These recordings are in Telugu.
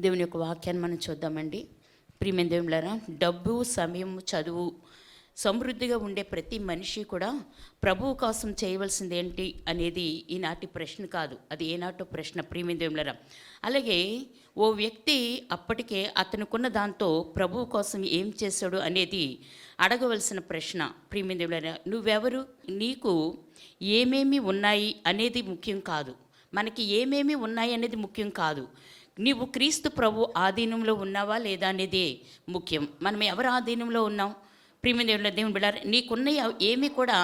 దేవుని యొక్క వాక్యాన్ని మనం చూద్దామండి. ప్రియమైన దేవులారా, డబ్బు, సమయం, చదువు సమృద్ధిగా ఉండే ప్రతి మనిషి కూడా ప్రభువు కోసం చేయవలసింది ఏంటి అనేది ఈనాటి ప్రశ్న కాదు, అది ఏనాటో ప్రశ్న. ప్రియమైన దేవులారా, అలాగే ఓ వ్యక్తి అప్పటికే అతనుకున్న దాంతో ప్రభువు కోసం ఏం చేశాడు అనేది అడగవలసిన ప్రశ్న. ప్రియమైన దేవులారా, నువ్వెవరు, నీకు ఏమేమి ఉన్నాయి అనేది ముఖ్యం కాదు, మనకి ఏమేమి ఉన్నాయి అనేది ముఖ్యం కాదు. నీవు క్రీస్తు ప్రభు ఆధీనంలో ఉన్నావా లేదా అనేదే ముఖ్యం. మనం ఎవరి ఆధీనంలో ఉన్నాం? ప్రియమైన దేవుని బిడ్డలారా, నీకున్న ఏమి కూడా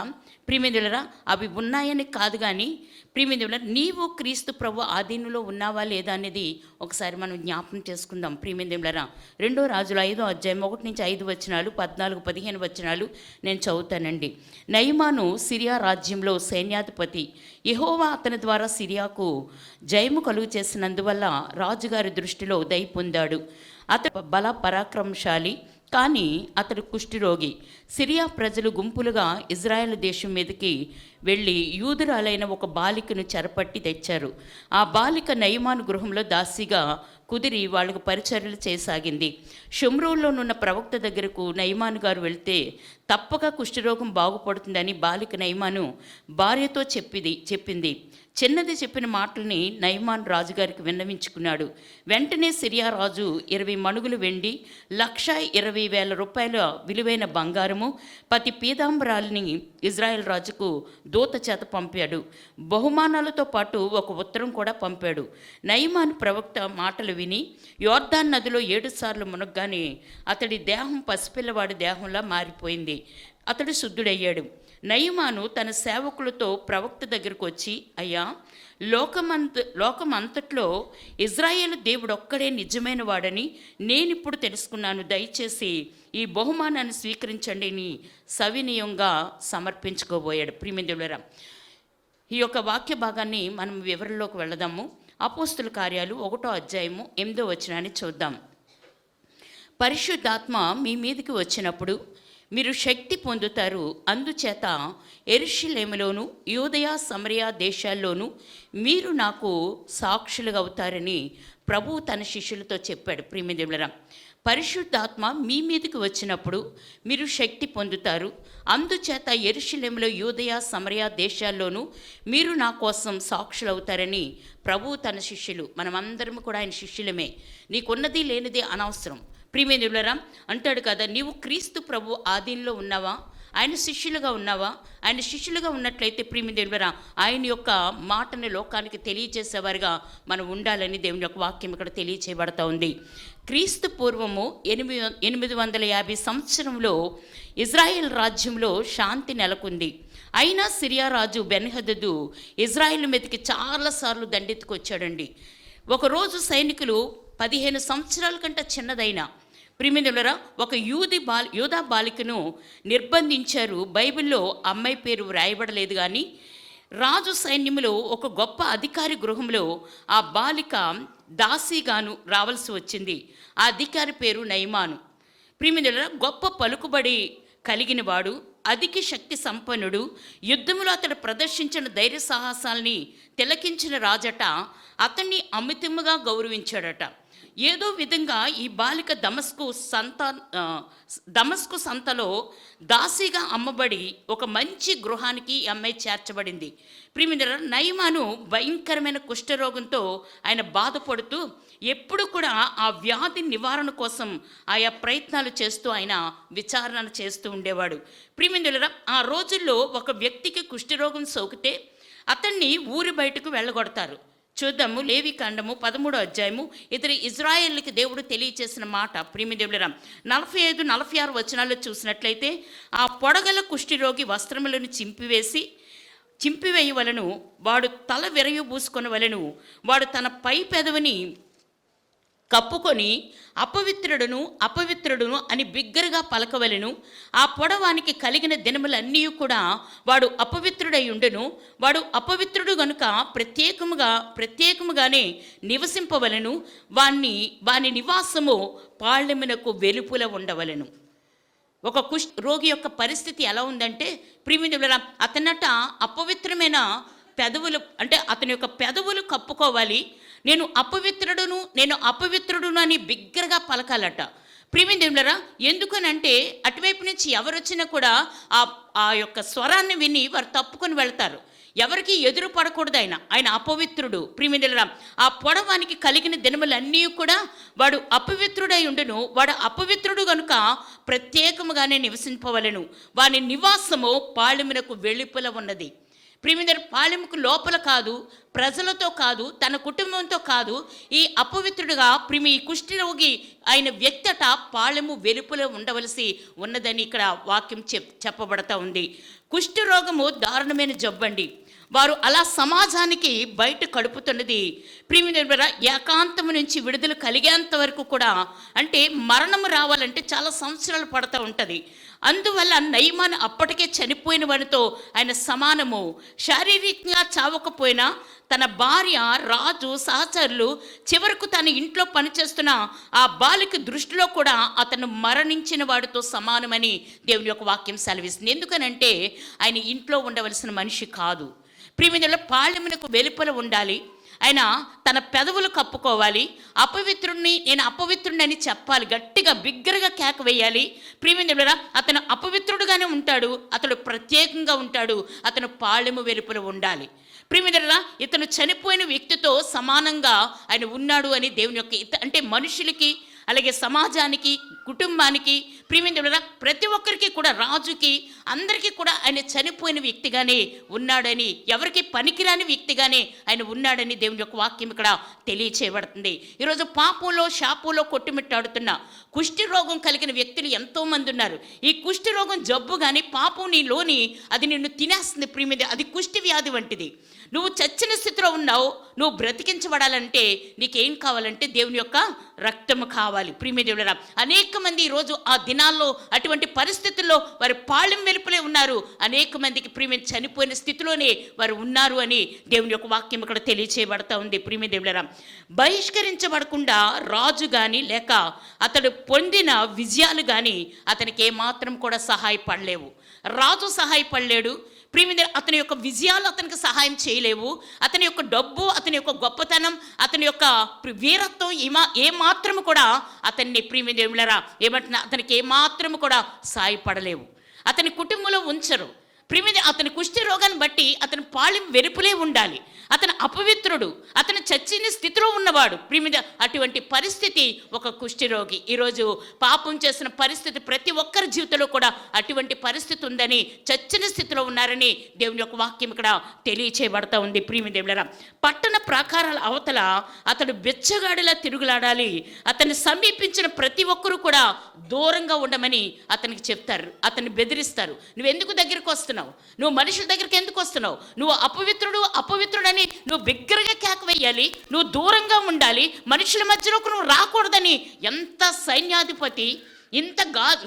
ప్రియమైన దేవులారా అవి ఉన్నాయని కాదు, కానీ ప్రియమైన దేవులారా నీవు క్రీస్తు ప్రభు ఆధీనంలో ఉన్నావా లేదా అనేది ఒకసారి మనం జ్ఞాపకం చేసుకుందాం. ప్రియమైన దేవులారా, 2 రాజుల 5వ అధ్యాయం 1-5 వచనాలు, 14-15 వచనాలు నేను చదువుతానండి. నయమాను సిరియా రాజ్యంలో సైన్యాధిపతి. యెహోవా అతని ద్వారా సిరియాకు జయము కలుగు చేసినందువల్ల రాజుగారి దృష్టిలో దయ పొందాడు. అతడు బల పరాక్రమశాలి, కానీ అతడు కుష్ఠరోగి. సిరియా ప్రజలు గుంపులుగా ఇజ్రాయెల్ దేశం మీదకి వెళ్ళి యూదురాలైన ఒక బాలికను చెరపట్టి తెచ్చారు. ఆ బాలిక నయమాను గృహంలో దాసిగా కుదిరి వాళ్ళకు పరిచర్యలు చేయసాగింది. షుమ్రోన్లోనున్న ప్రవక్త దగ్గరకు నయమాను గారు వెళ్తే తప్పక కుష్ఠరోగం బాగుపడుతుందని బాలిక నయమాను భార్యతో చెప్పింది. చిన్నది చెప్పిన మాటల్ని నయమాన్ రాజుగారికి విన్నవించుకున్నాడు. వెంటనే సిరియా రాజు 20 మణుగులు వెండి, 1,20,000 రూపాయల విలువైన బంగారము, 10 పీతాంబరాలని ఇజ్రాయెల్ రాజుకు దూత చేత పంపాడు. బహుమానాలతో పాటు ఒక ఉత్తరం కూడా పంపాడు. నయమాన్ ప్రవక్త మాటలు విని యోర్దాన్ నదిలో 7 సార్లు మునగ్గానే అతడి దేహం పసిపిల్లవాడి దేహంలా మారిపోయింది. అతడు శుద్ధుడయ్యాడు. నయమాను తన సేవకులతో ప్రవక్త దగ్గరకు వచ్చి, అయ్యా, లోకమంతట్లో ఇజ్రాయేలు దేవుడు ఒక్కడే నిజమైన వాడని నేనిప్పుడు తెలుసుకున్నాను. దయచేసి ఈ బహుమానాన్ని స్వీకరించండి అని సవినయంగా సమర్పించుకోబోయాడు. ప్రియమైన దేవులారా, ఈ యొక్క వాక్య భాగాన్ని మనం వివరణలోకి వెళదాము. అపోస్తుల కార్యాలు 1వ అధ్యాయము 8వ వచనాన్ని చూద్దాం. పరిశుద్ధాత్మ మీ మీదకి వచ్చినప్పుడు మీరు శక్తి పొందుతారు. అందుచేత యెరూషలేములోను యూదయ సమరయ దేశాల్లోనూ మీరు నాకు సాక్షులుగా అవుతారని ప్రభువు తన శిష్యులతో చెప్పాడు. ప్రియమైన దేవులారా, పరిశుద్ధాత్మ మీ మీదకి వచ్చినప్పుడు మీరు శక్తి పొందుతారు. అందుచేత యెరూషలేములో యూదయ సమరయ దేశాల్లోనూ మీరు నా కోసం సాక్షులు అవుతారని ప్రభువు తన శిష్యులు, మనమందరం కూడా ఆయన శిష్యులమే. నీకున్నది లేనిది అనవసరం. ప్రియమైన దేవులారా, అంటాడు కదా, నీవు క్రీస్తు ప్రభు ఆధీనంలో ఉన్నావా, ఆయన శిష్యులుగా ఉన్నావా? ఆయన శిష్యులుగా ఉన్నట్లయితే ప్రియమైన దేవులారా ఆయన యొక్క మాటని లోకానికి తెలియజేసేవారుగా మనం ఉండాలని దేవుని యొక్క వాక్యం ఇక్కడ తెలియచేయబడతా ఉంది. క్రీస్తు పూర్వము 850 సంవత్సరంలో ఇజ్రాయెల్ రాజ్యంలో శాంతి నెలకొంది. అయినా సిరియా రాజు బెన్హదదు ఇజ్రాయెల్ మీదకి చాలాసార్లు దండెత్తుకొచ్చాడండి. ఒకరోజు సైనికులు 15 సంవత్సరాల కంటే చిన్నదైన ప్రియమైన దేవులారా ఒక యూదా బాలికను నిర్బంధించారు. బైబిల్లో అమ్మాయి పేరు వ్రాయబడలేదు, కానీ రాజు సైన్యంలో ఒక గొప్ప అధికారి గృహంలో ఆ బాలిక దాసిగాను రావాల్సి వచ్చింది. ఆ అధికారి పేరు నయమాను. ప్రియమైన దేవులారా, గొప్ప పలుకుబడి కలిగిన వాడు, అధిక శక్తి సంపన్నుడు. యుద్ధంలో అతడు ప్రదర్శించిన ధైర్య సాహసాల్ని తిలకించిన రాజట అతన్ని అమితముగా గౌరవించాడట. ఏదో విధంగా ఈ బాలిక దమస్కు సంతలో దాసిగా అమ్మబడి ఒక మంచి గృహానికి ఈ అమ్మాయి చేర్చబడింది. ప్రియమైన నయమాను భయంకరమైన కుష్ఠరోగంతో ఆయన బాధపడుతూ ఎప్పుడు కూడా ఆ వ్యాధి నివారణ కోసం ఆయా ప్రయత్నాలు చేస్తూ ఆయన విచారణ చేస్తూ ఉండేవాడు. ప్రియమైన ఆ రోజుల్లో ఒక వ్యక్తికి కుష్ఠరోగం సోకితే అతన్ని ఊరి బయటకు వెళ్ళగొడతారు. చూద్దాము, లేవి కాండము 13వ అధ్యాయము. ఇతర ఇజ్రాయేల్కి దేవుడు తెలియచేసిన మాట. ప్రియమైన దేవులారా 45-46 వచనాల్లో చూసినట్లయితే, ఆ పొడగల కుష్ఠరోగి వస్త్రములను చింపివేయవలను, వాడు తల విరయబూసుకొనవలెను, వాడు తన పై పెదవిని కప్పుకొని అపవిత్రుడును అని బిగ్గరగా పలకవలెను. ఆ పొడవానికి కలిగిన దినములన్నీ కూడా వాడు అపవిత్రుడై ఉండును. వాడు అపవిత్రుడు గనుక ప్రత్యేకముగానే నివసింపవలెను. వాని నివాసము పాళెమునకు వెలుపుల ఉండవలెను. ఒక రోగి యొక్క పరిస్థితి ఎలా ఉందంటే, ప్రియమైన అతనట అపవిత్రమైన పెదవులు, అంటే అతని యొక్క పెదవులు కప్పుకోవాలి, నేను అపవిత్రుడును అని బిగ్గరగా పలకాలట. ప్రియమైన ఎందుకనంటే అటువైపు నుంచి ఎవరొచ్చినా కూడా ఆ ఆ యొక్క స్వరాన్ని విని వారు తప్పుకొని వెళ్తారు. ఎవరికి ఎదురు పడకూడదు. ఆయన అపవిత్రుడు. ప్రియమైన ఆ పొడవానికి కలిగిన దినములన్నీ కూడా వాడు అపవిత్రుడై ఉండును. వాడు అపవిత్రుడు కనుక ప్రత్యేకముగానే నివసింపవలెను. వాని నివాసము పాళెమునకు వెలుపల ఉన్నది. ప్రియమైన పాళెముకు లోపల కాదు, ప్రజలతో కాదు, తన కుటుంబంతో కాదు, ఈ అపవిత్రుడుగా ఈ కుష్ఠరోగి ఆయన వ్యక్తట పాళెము వెలుపల ఉండవలసి ఉన్నదని ఇక్కడ వాక్యం చెప్పబడతా ఉంది. కుష్ఠరోగము దారుణమైన జబ్బండి. వారు అలా సమాజానికి బయట కడుపుతున్నది. ప్రియమైన ఏకాంతము నుంచి విడుదల కలిగేంత వరకు కూడా, అంటే మరణము రావాలంటే చాలా సంవత్సరాలు పడుతూ ఉంటుంది. అందువల్ల నయమాను అప్పటికే చనిపోయిన వానితో ఆయన సమానము. శారీరకంగా చావకపోయినా తన భార్య, రాజు, సహచరులు, చివరకు తన ఇంట్లో పనిచేస్తున్న ఆ బాలిక దృష్టిలో కూడా అతను మరణించిన వాడితో సమానమని దేవుని యొక్క వాక్యం సెలవిస్తుంది. ఎందుకనంటే ఆయన ఇంట్లో ఉండవలసిన మనిషి కాదు. ప్రియమైన పాళెమునకు వెలుపల ఉండాలి. ఆయన తన పెదవులు కప్పుకోవాలి. నేను అపవిత్రుడిని అని చెప్పాలి. గట్టిగా బిగ్గరగా కేక వేయాలి. ప్రియమైన అతను అపవిత్రుడుగానే ఉంటాడు, అతడు ప్రత్యేకంగా ఉంటాడు, అతను పాళెము వెలుపల ఉండాలి. ప్రియమైన ఇతను చనిపోయిన వ్యక్తితో సమానంగా ఆయన ఉన్నాడు అని దేవుని యొక్క అంటే మనుషులకి, అలాగే సమాజానికి, కుటుంబానికి, ప్రియమైన ప్రతి ఒక్కరికి కూడా, రాజుకి, అందరికీ కూడా ఆయన చనిపోయిన వ్యక్తిగానే ఉన్నాడని, ఎవరికి పనికిరాని వ్యక్తిగానే ఆయన ఉన్నాడని దేవుని యొక్క వాక్యం ఇక్కడ తెలియచేయబడుతుంది. ఈరోజు పాపంలో, శాపంలో కొట్టుమిట్టాడుతున్న కుష్ఠరోగం కలిగిన వ్యక్తులు ఎంతోమంది ఉన్నారు. ఈ కుష్ఠరోగం జబ్బు కానీ పాపం నీలోని అది నిన్ను తినేస్తుంది. ప్రియమైన అది కుష్ఠి వ్యాధి వంటిది. నువ్వు చచ్చిన స్థితిలో ఉన్నావు. నువ్వు బ్రతికించబడాలంటే నీకేం కావాలంటే దేవుని యొక్క రక్తము కావాలి. ప్రియమైన అనేక మంది ఈరోజు ఆ దినాల్లో అటువంటి పరిస్థితుల్లో వారు పాళెం వెలుపలే ఉన్నారు. అనేక మందికి ప్రియమైన చనిపోయిన స్థితిలోనే వారు ఉన్నారు అని దేవుని యొక్క వాక్యం ఇక్కడ తెలియచేయబడతా ఉంది. ప్రియమైన బహిష్కరించబడకుండా రాజు కానీ లేక అతడు పొందిన విజయాలు కానీ అతనికి ఏమాత్రం కూడా సహాయపడలేవు. రాజు సహాయపడలేడు. ప్రియమైన అతని యొక్క విజయాలు అతనికి సహాయం చేయలేవు. అతని యొక్క డబ్బు, అతని యొక్క గొప్పతనం, అతని యొక్క వీరత్వం ఏమాత్రము కూడా అతన్ని ప్రియమైన ఏమంటున్నా అతనికి ఏమాత్రము కూడా సహాయపడలేవు. అతని కుటుంబంలో ఉంచరు. ప్రియమైన అతని కుష్ఠి రోగాన్ని బట్టి అతని పాళెం వెలుపలే ఉండాలి. అతను అపవిత్రుడు, అతను చచ్చిన స్థితిలో ఉన్నవాడు. ప్రియమైన అటువంటి పరిస్థితి ఒక కుష్ఠరోగి. ఈరోజు పాపం చేసిన పరిస్థితి ప్రతి ఒక్కరి జీవితంలో కూడా అటువంటి పరిస్థితి ఉందని, చచ్చిన స్థితిలో ఉన్నారని దేవుని యొక్క వాక్యం ఇక్కడ తెలియచేయబడతా ఉంది. ప్రియమైన పట్టణ ప్రాకారాల అవతల అతడు బెచ్చగాడిలా తిరుగులాడాలి. అతన్ని సమీపించిన ప్రతి ఒక్కరూ కూడా దూరంగా ఉండమని అతనికి చెప్తారు, అతన్ని బెదిరిస్తారు. నువ్వెందుకు దగ్గరికి వస్తున్నావు? నువ్వు మనుషుల దగ్గరికి ఎందుకు వస్తున్నావు? నువ్వు అపవిత్రుడని నువ్వు బిగ్గరగా కేక వేయాలి. నువ్వు దూరంగా ఉండాలి. మనుషుల మధ్యలోకి నువ్వు రాకూడదని ఎంత సైన్యాధిపతి, ఇంత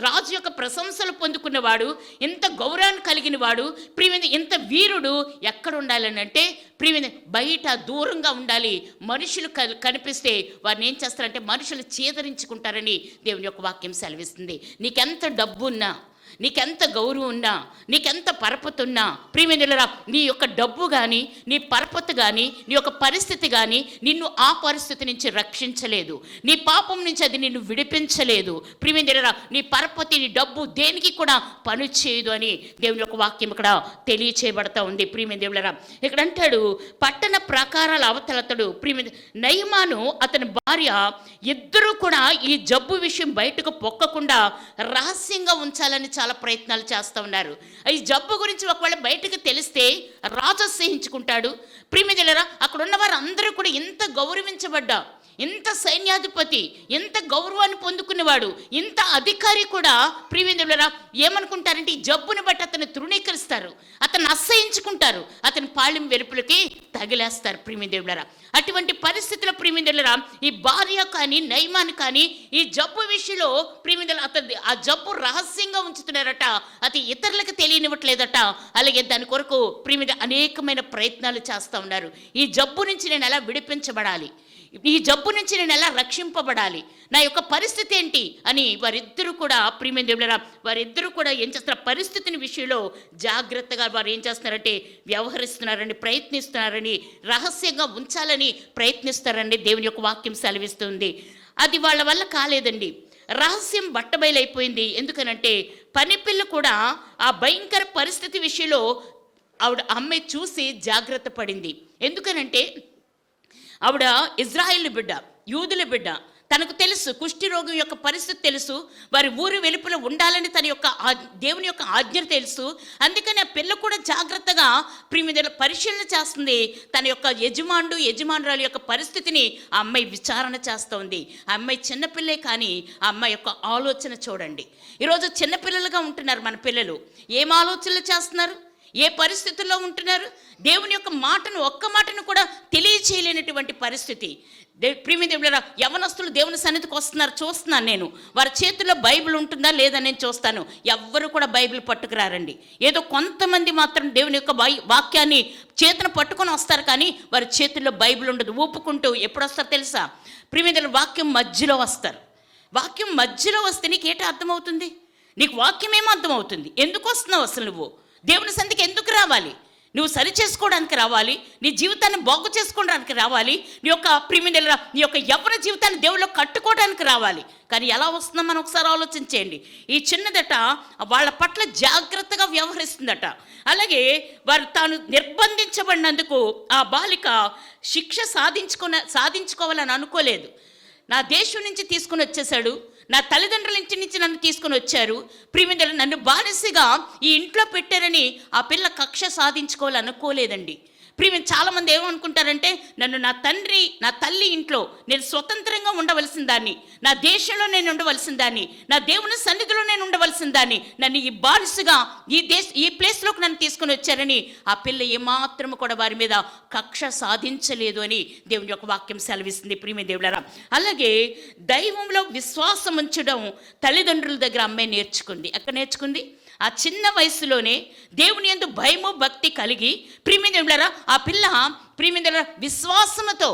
రాజు యొక్క ప్రశంసలు పొందుకున్నవాడు, ఇంత గౌరవాన్ని కలిగిన వాడు, ప్రియమైన ఇంత వీరుడు ఎక్కడ ఉండాలని అంటే ప్రియమైన బయట దూరంగా ఉండాలి. మనుషులు కనిపిస్తే వారిని ఏం చేస్తారంటే మనుషులు చేదరించుకుంటారని దేవుని యొక్క వాక్యం సెలవిస్తుంది. నీకెంత డబ్బు ఉన్నా, నీకెంత గౌరవం ఉన్నా, నీకెంత పరపతి ఉన్నా, ప్రియమైన నీ యొక్క డబ్బు కానీ, నీ పరపతి కానీ, నీ యొక్క పరిస్థితి కానీ నిన్ను ఆ పరిస్థితి నుంచి రక్షించలేదు. నీ పాపం నుంచి అది నిన్ను విడిపించలేదు. ప్రియమైన నీ పరపతి, నీ డబ్బు దేనికి కూడా పని చేయదు అని దేవుని యొక్క వాక్యం ఇక్కడ తెలియచేయబడతా ఉంది. ప్రియమైన ఇక్కడ అంటాడు, పట్టణ ప్రాకారాల అవతలతడు ప్రియమైన నయమాను అతని భార్య ఇద్దరూ కూడా ఈ జబ్బు విషయం బయటకు పొక్కకుండా రహస్యంగా ఉంచాలని చాలా ప్రయత్నాలు చేస్తూ ఉన్నారు. ఈ జబ్బు గురించి ఒకవేళ బయటకు తెలిస్తే రాజు సహించుకుంటాడు. ప్రియమైన అక్కడ ఉన్న వారు అందరూ కూడా ఇంత గౌరవించబడ్డా, ఇంత సైన్యాధిపతి, ఎంత గౌరవాన్ని పొందుకునేవాడు, ఇంత అధికారి కూడా ప్రియమైన ఏమనుకుంటారంటే ఈ జబ్బుని బట్టి అతన్ని తృణీకరిస్తారు, అతన్ని అసహించుకుంటారు, అతని పాళెం వెలుపులకి తగిలేస్తారు. ప్రియమైన అటువంటి పరిస్థితుల ప్రియమైన ఈ భార్య కానీ నయమాని కానీ ఈ జబ్బు విషయంలో ప్రియమైన అతని ఆ జబ్బు రహస్యంగా ఉంచుతున్నారట. అది ఇతరులకు తెలియనివ్వట్లేదట. అలాగే దాని కొరకు ప్రియమైన అనేకమైన ప్రయత్నాలు చేస్తూ ఉన్నారు. ఈ జబ్బు నుంచి నేను ఎలా విడిపించబడాలి, ఈ జబ్బు నుంచి నేను ఎలా రక్షింపబడాలి, నా యొక్క పరిస్థితి ఏంటి అని వారిద్దరూ కూడా ప్రియమైన దేవులారా, వారిద్దరూ కూడా ఏం చేస్తున్నారు, పరిస్థితిని విషయంలో జాగ్రత్తగా వారు ఏం చేస్తున్నారంటే వ్యవహరిస్తున్నారని, ప్రయత్నిస్తున్నారని, రహస్యంగా ఉంచాలని ప్రయత్నిస్తారని దేవుని యొక్క వాక్యం సెలవిస్తుంది. అది వాళ్ళ వల్ల కాలేదండి. రహస్యం బట్టబయలైపోయింది. ఎందుకనంటే పని పిల్ల కూడా ఆ భయంకర పరిస్థితి విషయంలో అమ్మాయి చూసి జాగ్రత్త పడింది. ఎందుకనంటే ఆవిడ ఇజ్రాయేలు బిడ్డ, యూదుల బిడ్డ. తనకు తెలుసు కుష్టి రోగం యొక్క పరిస్థితి తెలుసు, వారి ఊరి వెలుపల ఉండాలని తన యొక్క దేవుని యొక్క ఆజ్ఞ తెలుసు. అందుకని ఆ పిల్ల కూడా జాగ్రత్తగా ప్రియమైన పరిశీలన చేస్తుంది. తన యొక్క యజమానురాలు యొక్క పరిస్థితిని ఆ అమ్మాయి విచారణ చేస్తోంది. ఆ అమ్మాయి చిన్నపిల్లే, కానీ ఆ అమ్మాయి యొక్క ఆలోచన చూడండి. ఈరోజు చిన్నపిల్లలుగా ఉంటున్నారు మన పిల్లలు. ఏం ఆలోచనలు చేస్తున్నారు, ఏ పరిస్థితుల్లో ఉంటున్నారు, దేవుని యొక్క మాటను, ఒక్క మాటను కూడా తెలియచేయలేనటువంటి పరిస్థితి. ప్రియమైన దేవులారా, యవనస్తులు దేవుని సన్నిధికి వస్తున్నారు, చూస్తున్నాను నేను. వారి చేతుల్లో బైబిల్ ఉంటుందా లేదా నేను చూస్తాను. ఎవ్వరు కూడా బైబిల్ పట్టుకురారండి. ఏదో కొంతమంది మాత్రం దేవుని యొక్క వాక్యాన్ని చేతును పట్టుకొని వస్తారు, కానీ వారి చేతుల్లో బైబిల్ ఉండదు. ఊపుకుంటూ ఎప్పుడు వస్తారు తెలుసా? ప్రియమైన వాక్యం మధ్యలో వస్తారు. వాక్యం మధ్యలో వస్తే నీకు ఏంటో అర్థమవుతుంది? నీకు వాక్యం ఏమో అర్థమవుతుంది. ఎందుకు వస్తున్నావు అసలు? నువ్వు దేవుని సంధికి ఎందుకు రావాలి? నువ్వు సరి చేసుకోవడానికి రావాలి, నీ జీవితాన్ని బాగు చేసుకోవడానికి రావాలి, నీ యొక్క యవ్వన జీవితాన్ని దేవుళ్ళు కట్టుకోవడానికి రావాలి. కానీ ఎలా వస్తుందో మనం ఒకసారి ఆలోచించేయండి. ఈ చిన్నదట వాళ్ళ పట్ల జాగ్రత్తగా వ్యవహరిస్తుందట. అలాగే వారు తాను నిర్బంధించబడినందుకు ఆ బాలిక శిక్ష సాధించుకోవాలని అనుకోలేదు. నా దేశం నుంచి తీసుకుని వచ్చేసాడు, నా తల్లిదండ్రుల నుంచి నన్ను తీసుకొని వచ్చారు, ప్రియమైన నన్ను బానిసగా ఈ ఇంట్లో పెట్టారని ఆ పిల్ల కక్ష సాధించుకోవాలనుకోలేదండి. ప్రియమైన చాలామంది ఏమనుకుంటారంటే, నన్ను నా తల్లి ఇంట్లో నేను స్వతంత్రంగా ఉండవలసిన దాన్ని, నా దేశంలో నేను ఉండవలసిన దాన్ని, నా దేవుని సన్నిధిలో నేను ఉండవలసిన దాన్ని, నన్ను ఈ బానిసగా ఈ ప్లేస్లోకి నన్ను తీసుకొని వచ్చారని ఆ పిల్ల ఏమాత్రము కూడా వారి మీద కక్ష సాధించలేదు అని దేవుని యొక్క వాక్యం సెలవిస్తుంది. ప్రియమైన దేవులారా, అలాగే దైవంలో విశ్వాసం ఉంచడం తల్లిదండ్రుల దగ్గర అమ్మాయి నేర్చుకుంది. ఎక్కడ నేర్చుకుంది? ఆ చిన్న వయసులోనే దేవుని యందు భయము భక్తి కలిగి ప్రియమైన దేవులారా, ఆ పిల్ల ప్రియమైన విశ్వాసముతో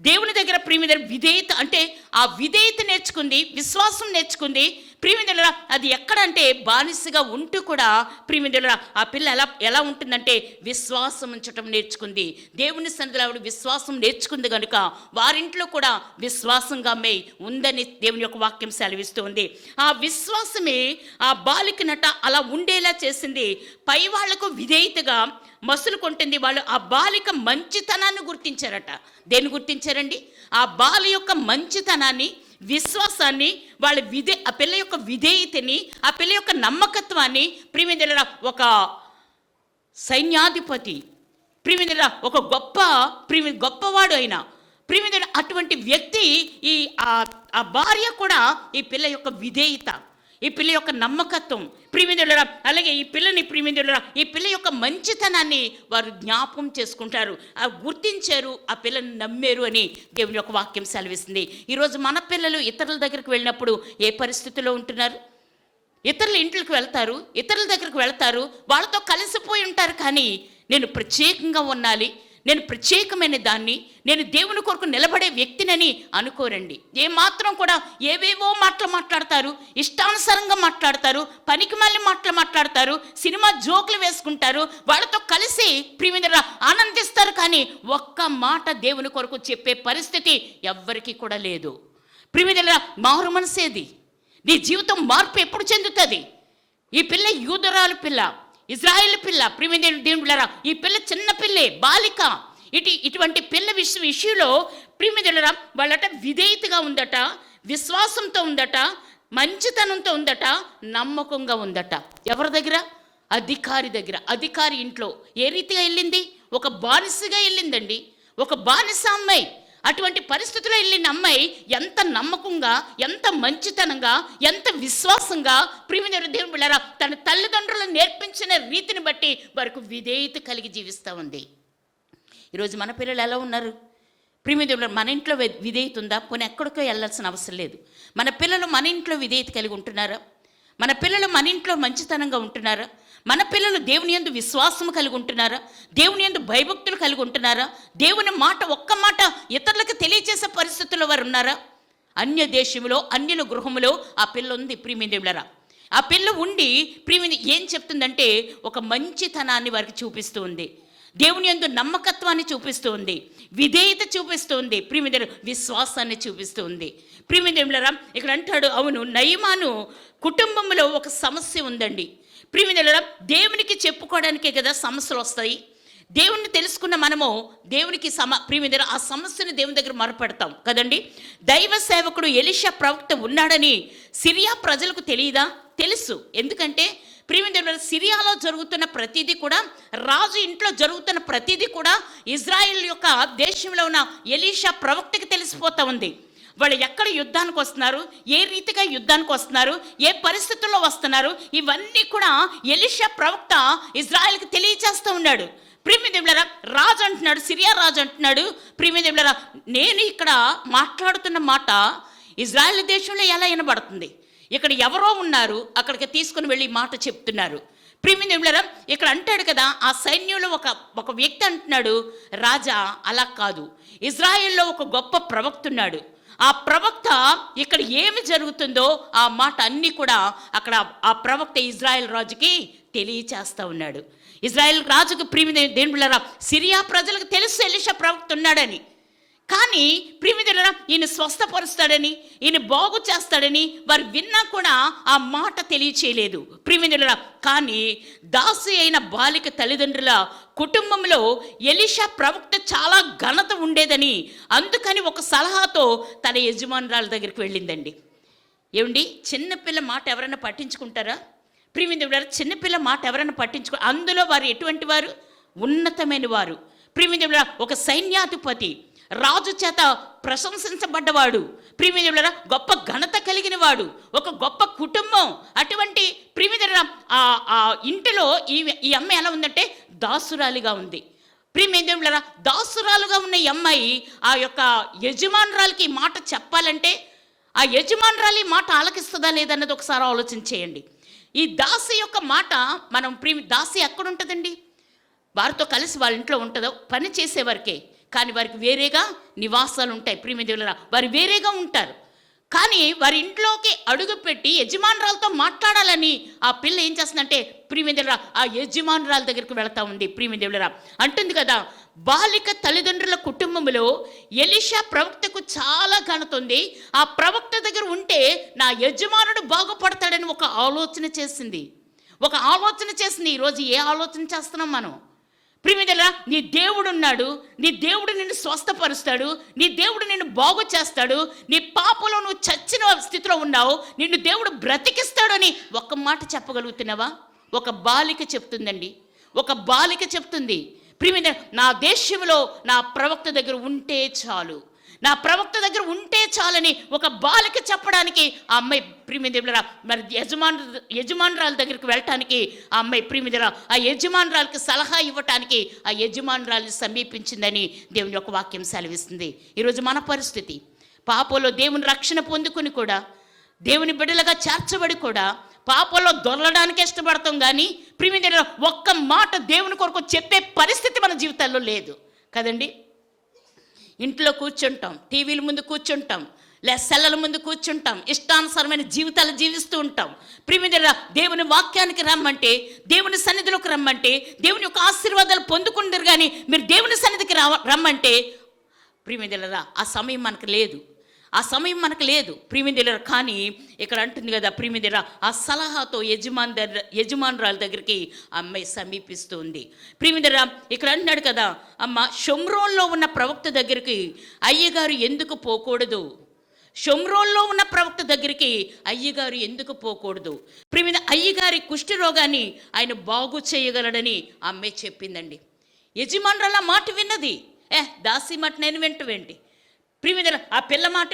దేవుని దగ్గర ప్రియమైన విధేయత, అంటే ఆ విధేయత నేర్చుకుంది, విశ్వాసం నేర్చుకుంది. ప్రియమైన అది ఎక్కడంటే బానిసగా ఉంటూ కూడా ప్రియమైన ఆ పిల్ల ఎలా ఉంటుందంటే విశ్వాసం ఉంచటం నేర్చుకుంది. దేవుని సన్నిధిలో ఆవిడ విశ్వాసం నేర్చుకుంది కనుక వారింట్లో కూడా విశ్వాసంగా అమ్మాయి ఉందని దేవుని యొక్క వాక్యం సెలవిస్తుంది. ఆ విశ్వాసమే ఆ బాలికనట అలా ఉండేలా చేసింది. పై వాళ్లకు విధేయతగా మసులుకుంటుంది. వాళ్ళు ఆ బాలిక మంచితనాన్ని గుర్తించారట. దేన్ని గుర్తించారండి? ఆ బాల యొక్క మంచితనాన్ని, విశ్వాసాన్ని, ఆ పిల్ల యొక్క విధేయతని, ఆ పిల్ల యొక్క నమ్మకత్వాన్ని. ప్రియమైన ఒక సైన్యాధిపతి, ప్రియమైన ఒక గొప్పవాడు అయినా ప్రియమైన అటువంటి వ్యక్తి ఆ భార్య కూడా ఈ పిల్ల యొక్క విధేయత, ఈ పిల్ల యొక్క నమ్మకత్వం ప్రియమైన, అలాగే ఈ పిల్ల యొక్క మంచితనాన్ని వారు జ్ఞాపకం చేసుకుంటారు, గుర్తించారు, ఆ పిల్లని నమ్మారు అని దేవుని యొక్క వాక్యం సెలవిస్తుంది. ఈరోజు మన పిల్లలు ఇతరుల దగ్గరికి వెళ్ళినప్పుడు ఏ పరిస్థితిలో ఉంటున్నారు? ఇతరుల ఇంట్లోకి వెళ్తారు, ఇతరుల దగ్గరికి వెళ్తారు, వాళ్ళతో కలిసిపోయి ఉంటారు. కానీ నేను ప్రత్యేకంగా ఉండాలి, నేను ప్రత్యేకమైన దాన్ని, నేను దేవుని కొరకు నిలబడే వ్యక్తినని అనుకోరండి. ఏమాత్రం కూడా ఏవేవో మాట్లాడతారు, ఇష్టానుసారంగా మాట్లాడతారు, పనికి మళ్ళీ మాట్లాడతారు, సినిమా జోకులు వేసుకుంటారు, వాళ్ళతో కలిసి ప్రియమైన ఆనందిస్తారు. కానీ ఒక్క మాట దేవుని కొరకు చెప్పే పరిస్థితి ఎవ్వరికీ కూడా లేదు. ప్రియమైన మారు మనసేది, నీ జీవితం మార్పు ఎప్పుడు చెందుతుంది? ఈ పిల్ల యూదురాలు పిల్ల, ఇజ్రాయేల్ పిల్ల, ప్రియమైన దేవులారా, ఈ పిల్ల చిన్న పిల్లే, బాలిక. ఇటువంటి పిల్ల విషయంలో ప్రియమైన వాళ్ళట విధేయతగా ఉందట, విశ్వాసంతో ఉందట, మంచితనంతో ఉందట, నమ్మకంగా ఉందట. ఎవరి దగ్గర? అధికారి దగ్గర. అధికారి ఇంట్లో ఏ రీతిగా వెళ్ళింది? ఒక బానిసగా వెళ్ళిందండి, ఒక బానిస అమ్మాయి. అటువంటి పరిస్థితుల్లో వెళ్ళిన అమ్మాయి ఎంత నమ్మకంగా, ఎంత మంచితనంగా, ఎంత విశ్వాసంగా ప్రియమైన దేవుని బిడ్డలారా తన తల్లిదండ్రులను నేర్పించిన రీతిని బట్టి వారికి విధేయత కలిగి జీవిస్తూ ఉంది. ఈరోజు మన పిల్లలు ఎలా ఉన్నారు? ప్రియమైన దేవుని మన ఇంట్లో విధేయత ఉందా? పోనీ ఎక్కడికో వెళ్ళాల్సిన అవసరం లేదు. మన పిల్లలు మన ఇంట్లో విధేయత కలిగి ఉంటున్నారా? మన పిల్లలు మన ఇంట్లో మంచితనంగా ఉంటున్నారా? మన పిల్లలు దేవుని యందు విశ్వాసం కలిగి ఉంటున్నారా? దేవుని యందు భయభక్తులు కలిగి ఉంటున్నారా? దేవుని మాట ఒక్క మాట ఇతరులకు తెలియజేసే పరిస్థితుల్లో వారు ఉన్నారా? అన్య దేశంలో అన్యుల గృహంలో ఆ పిల్ల ఉంది ప్రియమైన. ఆ పిల్ల ఉండి ప్రియమైన ఏం చెప్తుందంటే ఒక మంచితనాన్ని వారికి చూపిస్తూ ఉంది, దేవుని యందు నమ్మకత్వాన్ని చూపిస్తూ ఉంది, విధేయత చూపిస్తూ ఉంది, ప్రియమైన విశ్వాసాన్ని చూపిస్తూ ఉంది. ప్రియమైన ఇక్కడ అంటాడు, అవును నయమాను కుటుంబంలో ఒక సమస్య ఉందండి. ప్రియమైన దేవునికి చెప్పుకోవడానికే కదా సమస్యలు వస్తాయి. దేవుణ్ణి తెలుసుకున్న మనము దేవునికి ప్రియమైన ఆ సమస్యను దేవుని దగ్గర మొరపెడతాం కదండి. దైవ సేవకుడు ఎలీషా ప్రవక్త ఉన్నాడని సిరియా ప్రజలకు తెలియదా? తెలుసు. ఎందుకంటే ప్రియమైన సిరియాలో జరుగుతున్న ప్రతిదీ కూడా, రాజు ఇంట్లో జరుగుతున్న ప్రతిదీ కూడా ఇజ్రాయిల్ యొక్క దేశంలో ఉన్న ఎలీషా ప్రవక్తకి తెలిసిపోతూ ఉంది. వాళ్ళు ఎక్కడ యుద్ధానికి వస్తున్నారు, ఏ రీతిగా యుద్ధానికి వస్తున్నారు, ఏ పరిస్థితుల్లో వస్తున్నారు, ఇవన్నీ కూడా ఎలీషా ప్రవక్త ఇజ్రాయిల్కి తెలియచేస్తూ ఉన్నాడు. ప్రియమైన రాజు అంటున్నాడు, సిరియా రాజు అంటున్నాడు, ప్రియమైన నేను ఇక్కడ మాట్లాడుతున్న మాట ఇజ్రాయిల్ దేశంలో ఎలా వినబడుతుంది? ఇక్కడ ఎవరో ఉన్నారు, అక్కడికి తీసుకుని వెళ్ళి మాట చెప్తున్నారు. ప్రియమైన ఇక్కడ అంటాడు కదా, ఆ సైన్యంలో ఒక వ్యక్తి అంటున్నాడు, రాజా అలా కాదు, ఇజ్రాయిల్లో ఒక గొప్ప ప్రవక్త ఉన్నాడు. ఆ ప్రవక్త ఇక్కడ ఏమి జరుగుతుందో ఆ మాట అన్నీ కూడా అక్కడ ఆ ప్రవక్త ఇజ్రాయెల్ రాజుకి తెలియచేస్తూ ఉన్నాడు. ఇజ్రాయెల్ రాజుకు ప్రియమైన దేవుళ్ళారా, సిరియా ప్రజలకు తెలుసు ఎలీషా ప్రవక్త ఉన్నాడని. కానీ ప్రియమైన ఈయన స్వస్థపరుస్తాడని, ఈయన బాగు చేస్తాడని వారు విన్నా కూడా ఆ మాట తెలియచేయలేదు ప్రియమైన. కానీ దాసి అయిన బాలిక తల్లిదండ్రుల కుటుంబంలో ఎలీషా ప్రవక్త చాలా ఘనత ఉండేదని, అందుకని ఒక సలహాతో తన యజమానురాల దగ్గరికి వెళ్ళిందండి. ఏమండి, చిన్నపిల్ల మాట ఎవరైనా పట్టించుకుంటారా? ప్రియమైన చిన్నపిల్ల మాట ఎవరైనా పట్టించుకో, అందులో వారు ఎటువంటి వారు? ఉన్నతమైన వారు. ప్రియమైన ఒక సైన్యాధిపతి, రాజు చేత ప్రశంసించబడ్డవాడు, ప్రియమైన గొప్ప ఘనత కలిగిన వాడు, ఒక గొప్ప కుటుంబం. అటువంటి ప్రియమైన ఆ ఇంటిలో ఈ అమ్మాయి ఎలా ఉందంటే దాసురాలిగా ఉంది. ప్రియమైన దాసురాలుగా ఉన్న ఈ అమ్మాయి ఆ యొక్క యజమానురాలకి మాట చెప్పాలంటే ఆ యజమానురాలి మాట ఆలకిస్తుందా లేదన్నది ఒకసారి ఆలోచించేయండి. ఈ దాసి యొక్క మాట మనం దాసి ఎక్కడ ఉంటుందండి? వారితో కలిసి వాళ్ళ ఇంట్లో ఉంటుందో పని చేసేవారికే, కానీ వారికి వేరేగా నివాసాలు ఉంటాయి. ప్రియమైన వారు వేరేగా ఉంటారు. కానీ వారి ఇంట్లోకి అడుగుపెట్టి యజమానురాలతో మాట్లాడాలని ఆ పిల్ల ఏం చేస్తుందంటే ప్రియమైన ఆ యజమానురాల దగ్గరికి వెళతా ఉంది. ప్రియమైన అంటుంది కదా, బాలిక తల్లిదండ్రుల కుటుంబంలో ఎలీషా ప్రవక్తకు చాలా ఘనత ఉంది, ఆ ప్రవక్త దగ్గర ఉంటే నా యజమానుడు బాగుపడతాడని ఒక ఆలోచన చేసింది. ఈరోజు ఏ ఆలోచన చేస్తున్నాం మనం? ప్రియమైన నీ దేవుడు ఉన్నాడు, నీ దేవుడు నిన్ను స్వస్థపరుస్తాడు, నీ దేవుడు నిన్ను బాగు చేస్తాడు, నీ పాపలో నువ్వు చచ్చిన స్థితిలో ఉన్నావు, నిన్ను దేవుడు బ్రతికిస్తాడు అని ఒక్క మాట చెప్పగలుగుతున్నావా? ఒక బాలిక చెప్తుందండి, ఒక బాలిక చెప్తుంది, ప్రియమైన నా దేశంలో నా ప్రవక్త దగ్గర ఉంటే చాలు, నా ప్రవక్త దగ్గర ఉంటే చాలని ఒక బాలిక చెప్పడానికి ఆ అమ్మాయి ప్రియమైన మరి యజమానురాల దగ్గరికి వెళ్ళటానికి ఆ అమ్మాయి ప్రియమైన ఆ యజమానురాలకి సలహా ఇవ్వటానికి ఆ యజమానురాలని సమీపించిందని దేవుని యొక్క వాక్యం సెలవిస్తుంది. ఈరోజు మన పరిస్థితి, పాపంలో దేవుని రక్షణ పొందుకుని కూడా, దేవుని బిడ్డలుగా చేర్చబడి కూడా పాపంలో దొరలడానికి ఇష్టపడతాం. కానీ ప్రియమైన ఒక్క మాట దేవుని కొరకు చెప్పే పరిస్థితి మన జీవితాల్లో లేదు కదండి. ఇంట్లో కూర్చుంటాం, టీవీల ముందు కూర్చుంటాం, సెల్లల ముందు కూర్చుంటాం, ఇష్టానుసారమైన జీవితాలు జీవిస్తూ ఉంటాం. ప్రియమైన దేవుని వాక్యానికి రమ్మంటే, దేవుని సన్నిధిలోకి రమ్మంటే, దేవుని యొక్క ఆశీర్వాదాలు పొందుకుంటారు. కానీ మీరు దేవుని సన్నిధికి రమ్మంటే ప్రియమైన ఆ సమయం మనకు లేదు ప్రియమైన. కానీ ఇక్కడ అంటుంది కదా ప్రియమైన ఆ సలహాతో యజమానురాల దగ్గరికి అమ్మాయి సమీపిస్తుంది. ప్రియమైన ఇక్కడ అంటున్నాడు కదా, అమ్మ షోమ్రోన్లో ఉన్న ప్రవక్త దగ్గరికి అయ్యగారు ఎందుకు పోకూడదు? షోమ్రోన్లో ఉన్న ప్రవక్త దగ్గరికి అయ్యగారు ఎందుకు పోకూడదు? ప్రియమైన అయ్యగారి కుష్ఠరోగాన్ని ఆయన బాగు చేయగలడని అమ్మాయి చెప్పిందండి. యజమానురాల మాట విన్నది. దాసి మాట నేను వెంటవేంటి? ప్రియమైన ఆ పిల్ల మాట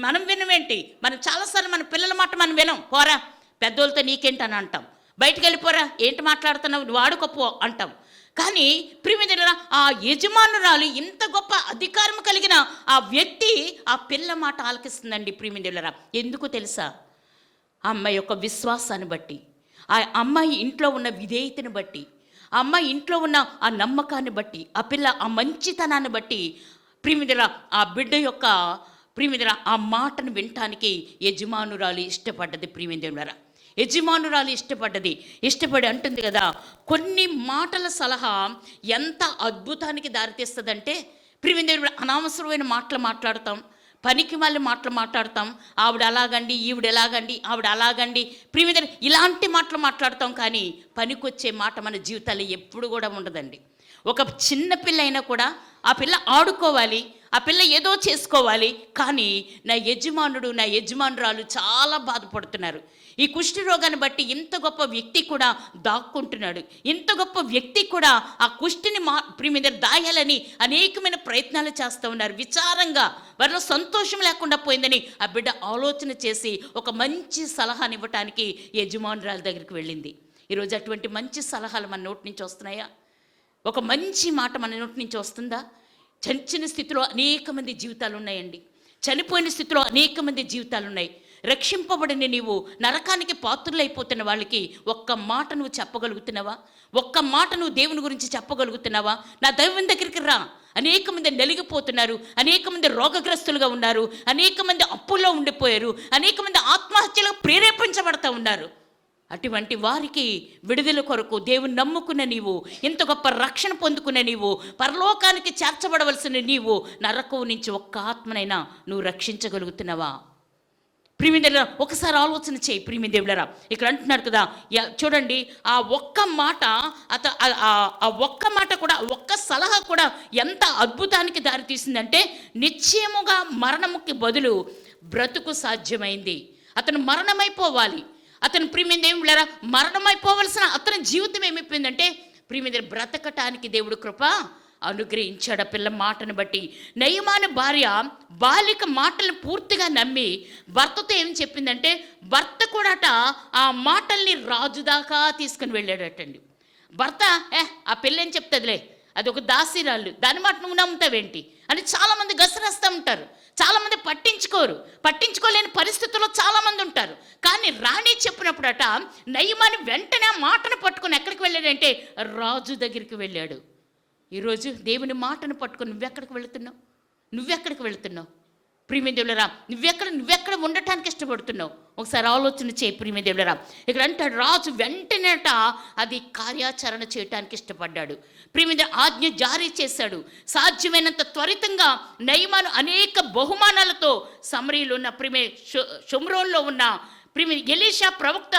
మనం వినవేంటి? మనం చాలాసార్లు మన పిల్లల మాట మనం వినం. పోరా పెద్దోళ్ళతో నీకేంటని అంటాం, బయటికి వెళ్ళిపోరా ఏంటి మాట్లాడుతున్నావు నువ్వు ఆడుకోపో అంటాం. కానీ ప్రియమైన ఆ యజమానురాలు ఇంత గొప్ప అధికారం కలిగిన ఆ వ్యక్తి ఆ పిల్ల మాట ఆలకిస్తుందండి. ప్రియమైన ఎందుకు తెలుసా? ఆ అమ్మాయి యొక్క విశ్వాసాన్ని బట్టి, ఆ ఆ అమ్మాయి ఇంట్లో ఉన్న విధేయతను బట్టి, ఆ అమ్మాయి ఇంట్లో ఉన్న ఆ నమ్మకాన్ని బట్టి, ఆ పిల్ల ఆ మంచితనాన్ని బట్టి ప్రియమిదిరా ఆ బిడ్డ యొక్క ప్రియమిదిరా ఆ మాటను వినటానికి యజమానురాలు ఇష్టపడ్డది. ప్రియమిదిరా యజమానురాలు ఇష్టపడి అంటుంది కదా, కొన్ని మాటల సలహా ఎంత అద్భుతానికి దారితీస్తుందంటే ప్రియమిదిరా అనవసరమైన మాటలు మాట్లాడతాం, పనికి మళ్ళీ మాట్లాడతాం. ఆవిడ అలాగండి, ఈవిడ ఎలాగండి, ఆవిడ అలాగండి, ప్రియమిదిరా ఇలాంటి మాటలు మాట్లాడతాం. కానీ పనికొచ్చే మాట మన జీవితాల్లో ఎప్పుడు కూడా ఉండదండి. ఒక చిన్న పిల్ల అయినా కూడా ఆ పిల్ల ఆడుకోవాలి, ఆ పిల్ల ఏదో చేసుకోవాలి. కానీ నా యజమానురాలు చాలా బాధపడుతున్నారు. ఈ కుష్టి రోగాన్ని బట్టి ఇంత గొప్ప వ్యక్తి కూడా దాక్కుంటున్నాడు. ఇంత గొప్ప వ్యక్తి కూడా ఆ కుష్టిని మీద దాయాలని అనేకమైన ప్రయత్నాలు చేస్తూ ఉన్నారు. విచారంగా వారిలో సంతోషం లేకుండా పోయిందని ఆ బిడ్డ ఆలోచన చేసి ఒక మంచి సలహాని ఇవ్వటానికి యజమానురాల దగ్గరికి వెళ్ళింది. ఈరోజు అటువంటి మంచి సలహాలు మన నోటి నుంచి వస్తున్నాయా? ఒక మంచి మాట మన నోటి నుంచి వస్తుందా? చంచిన స్థితిలో అనేక మంది జీవితాలు ఉన్నాయండి. చనిపోయిన స్థితిలో అనేక మంది జీవితాలు ఉన్నాయి. రక్షింపబడిన నీవు నరకానికి పాత్రులైపోతున్న వాళ్ళకి ఒక్క మాట నువ్వు చెప్పగలుగుతున్నావా? ఒక్క మాట నువ్వు దేవుని గురించి చెప్పగలుగుతున్నావా? నా దైవం దగ్గరికి రా. అనేక మంది నలిగిపోతున్నారు, అనేక మంది రోగగ్రస్తులుగా ఉన్నారు, అనేక మంది అప్పుల్లో ఉండిపోయారు, అనేక మంది ఆత్మహత్యలకు ప్రేరేపించబడతా ఉన్నారు. అటువంటి వారికి విడుదల కొరకు దేవుని నమ్ముకున్న నీవు, ఇంత గొప్ప రక్షణ పొందుకున్న నీవు, పరలోకానికి చేర్చబడవలసిన నీవు నరకం నుంచి ఒక్క ఆత్మనైనా నువ్వు రక్షించగలుగుతున్నావా? ప్రియమిదేవులరా ఒకసారి ఆలోచన చేయి. ప్రియమిదేవులరా ఇక్కడ అంటున్నారు కదా, చూడండి ఆ ఒక్క మాట ఆ ఒక్క మాట కూడా, ఒక్క సలహా కూడా ఎంత అద్భుతానికి దారితీసిందంటే నిశ్చయముగా మరణముకి బదులు బ్రతుకు సాధ్యమైంది. అతను మరణమైపోవాలి. అతను ప్రియమిదేవులరా మరణమైపోవలసిన అతని జీవితం ఏమైపోయిందంటే ప్రియమిదే బ్రతకటానికి దేవుడు కృప అనుగ్రహించాడు. ఆ పిల్ల మాటను బట్టి నయమాను భార్య బాలిక మాటలను పూర్తిగా నమ్మి భర్తతో ఏం చెప్పిందంటే, భర్త కూడాట ఆ మాటల్ని రాజు దాకా తీసుకుని వెళ్ళాడటండి. భర్త ఆ పిల్ల ఏం చెప్తుందిలే, అది ఒక దాసీరాళ్ళు, దాని మాట నువ్వు నమ్ముతావేంటి అని చాలామంది గసరేస్తూ ఉంటారు. చాలామంది పట్టించుకోలేని పరిస్థితుల్లో చాలామంది ఉంటారు. కానీ రాణి చెప్పినప్పుడట నయమాను వెంటనే ఆ మాటను పట్టుకొని ఎక్కడికి వెళ్ళాడంటే రాజు దగ్గరికి వెళ్ళాడు. ఈరోజు దేవుని మాటను పట్టుకొని నువ్వెక్కడికి వెళుతున్నావు? ప్రియమిదేవులరా నువ్వెక్కడ ఉండటానికి ఇష్టపడుతున్నావు? ఒకసారి ఆలోచన చేయి. ప్రియమిదేవులరా ఇక్కడ అంటాడు రాజు వెంటనేట అది కార్యాచరణ చేయటానికి ఇష్టపడ్డాడు. ప్రియమిదే ఆజ్ఞ జారీ చేశాడు. సాధ్యమైనంత త్వరితంగా నయమాను అనేక బహుమానాలతో సమరీలో ఉన్న షోమ్రోన్లో ఉన్న ఎలీషా ప్రవక్త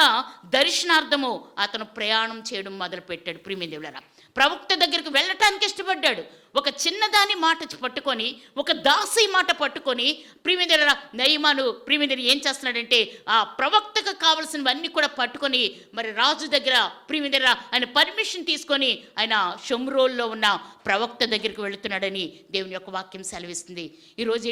దర్శనార్థము అతను ప్రయాణం చేయడం మొదలుపెట్టాడు. ప్రియమిదేవులరా ప్రవక్త దగ్గరికి వెళ్ళటానికి ఇష్టపడ్డాడు. ఒక చిన్నదాని మాట పట్టుకొని, ఒక దాసి మాట పట్టుకొని ప్రియమిదేవులరా నయమాను ఏం చేస్తున్నాడంటే ఆ ప్రవక్తకు కావలసినవన్నీ కూడా పట్టుకొని మరి రాజు దగ్గర ప్రియమిదేవులరా ఆయన పర్మిషన్ తీసుకొని ఆయన షోమ్రోన్లో ఉన్న ప్రవక్త దగ్గరికి వెళుతున్నాడని దేవుని యొక్క వాక్యం సెలవిస్తుంది. ఈరోజు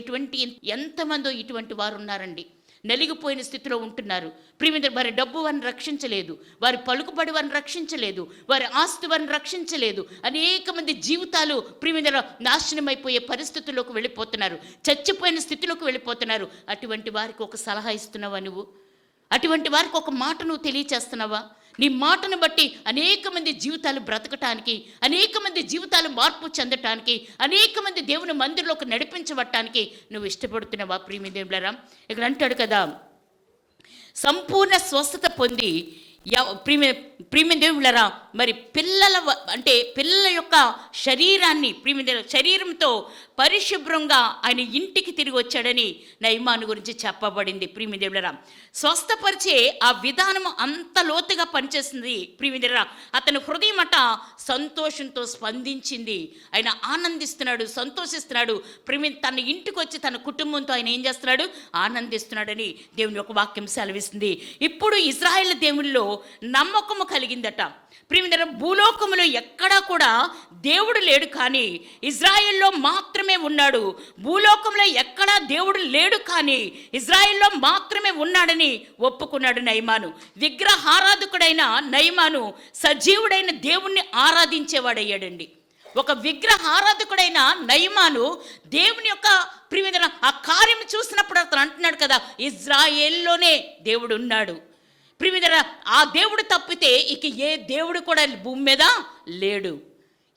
ఎంతమందో ఇటువంటి వారు ఉన్నారండి. నలిగిపోయిన స్థితిలో ఉంటున్నారు. ప్రియమిదేవులు వారి డబ్బు వారిని రక్షించలేదు, వారి పలుకుబడి వారిని రక్షించలేదు, వారి ఆస్తి వారిని రక్షించలేదు. అనేక మంది జీవితాలు ప్రియమిదేవులు నాశనమైపోయే పరిస్థితుల్లోకి వెళ్ళిపోతున్నారు, చచ్చిపోయిన స్థితిలోకి వెళ్ళిపోతున్నారు. అటువంటి వారికి ఒక సలహా ఇస్తున్నావా నువ్వు? అటువంటి వారికి ఒక మాట నువ్వు తెలియచేస్తున్నావా? నీ మాటను బట్టి అనేక మంది జీవితాలు బ్రతకటానికి, అనేక మంది జీవితాలు మార్పు చెందటానికి, అనేక మంది దేవుని మందిరంలోకి నడిపించబడటానికి నువ్వు ఇష్టపడుతున్నావా? ప్రియమిదేవులరా ఇక్కడ అంటాడు కదా, సంపూర్ణ స్వస్థత పొంది ప్రియమిదేవులరా మరి పిల్లల యొక్క శరీరాన్ని శరీరంతో పరిశుభ్రంగా ఆయన ఇంటికి తిరిగి వచ్చాడని నయమాను గురించి చెప్పబడింది. ప్రియమిదేవులరా స్వస్థపరిచే ఆ విధానం అంత లోతుగా పనిచేస్తుంది. ప్రియమిదేవులరా అతని హృదయం సంతోషంతో స్పందించింది. ఆయన ఆనందిస్తున్నాడు, సంతోషిస్తున్నాడు. తన ఇంటికి వచ్చి తన కుటుంబంతో ఆయన ఏం చేస్తున్నాడు? ఆనందిస్తున్నాడని దేవుని యొక్క వాక్యం సెలవిస్తుంది. ఇప్పుడు ఇజ్రాయేల్ దేవుల్లో నమ్మకము కలిగిందట. ప్రియమిదేవులరా భూలోకములో ఎక్కడా కూడా దేవుడు లేడు, కానీ ఇజ్రాయెల్లో మాత్రమే ఉన్నాడు. భూలోకంలో ఎక్కడా దేవుడు లేడు, కానీ ఇజ్రాయెల్లో మాత్రమే ఉన్నాడని ఒప్పుకున్నాడు నయమాను. విగ్రహారాధకుడైన నయమాను సజీవుడైన దేవుణ్ణి ఆరాధించేవాడయ్యాడండి. ఒక విగ్రహారాధకుడైన నయమాను దేవుని యొక్క ప్రియమిదేవులరా ఆ కార్యం చూసినప్పుడు అతను అంటున్నాడు కదా, ఇజ్రాయెల్లోనే దేవుడు ఉన్నాడు. ప్రియమిత్రులారా, ఆ దేవుడు తప్పితే ఇక ఏ దేవుడు కూడా భూమి మీద లేడు.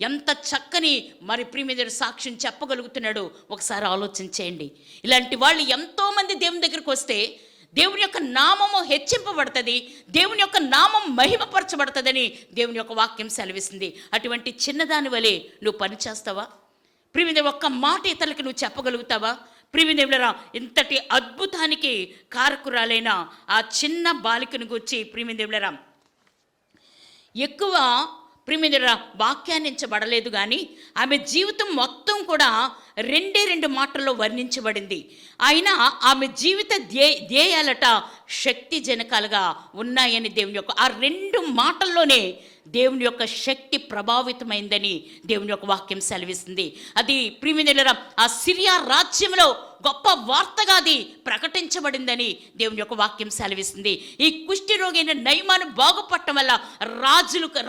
ఎంత చక్కని మరి ప్రియమిత్రుడు సాక్ష్యం చెప్పగలుగుతున్నాడో ఒకసారి ఆలోచించేయండి. ఇలాంటి వాళ్ళు ఎంతోమంది దేవుని దగ్గరికి వస్తే దేవుని యొక్క నామము హెచ్చింపబడుతుంది, దేవుని యొక్క నామం మహిమపరచబడుతుందని దేవుని యొక్క వాక్యం సెలవిస్తుంది. అటువంటి చిన్నదాని వలె నువ్వు పని చేస్తావా? ప్రియమిత్రుడు, ఒక్క మాట ఇతరులకి నువ్వు చెప్పగలుగుతావా? ప్రియమిత్రులారా, ఇంతటి అద్భుతానికి కారకురాలైన ఆ చిన్న బాలికను గురించి ప్రియమిత్రులారా ఎక్కువ ప్రియమిత్రులారా వాక్యాన్నించబడలేదు, కానీ ఆమె జీవితం మొత్తం కూడా రెండు మాటల్లో వర్ణించబడింది. అయినా ఆమె జీవిత ధ్యేయాలట శక్తి జనకాలుగా ఉన్నాయని దేవుని యొక్క ఆ 2 మాటల్లోనే దేవుని యొక్క శక్తి ప్రభావితమైందని దేవుని యొక్క వాక్యం సెలవిస్తుంది. అది ప్రియమిత్రులారా ఆ సిరియా రాజ్యంలో గొప్ప వార్తగా అది ప్రకటించబడిందని దేవుని యొక్క వాక్యం సెలవిస్తుంది. ఈ కుష్టి రోగి అయిన నయమాను బాగుపడటం వల్ల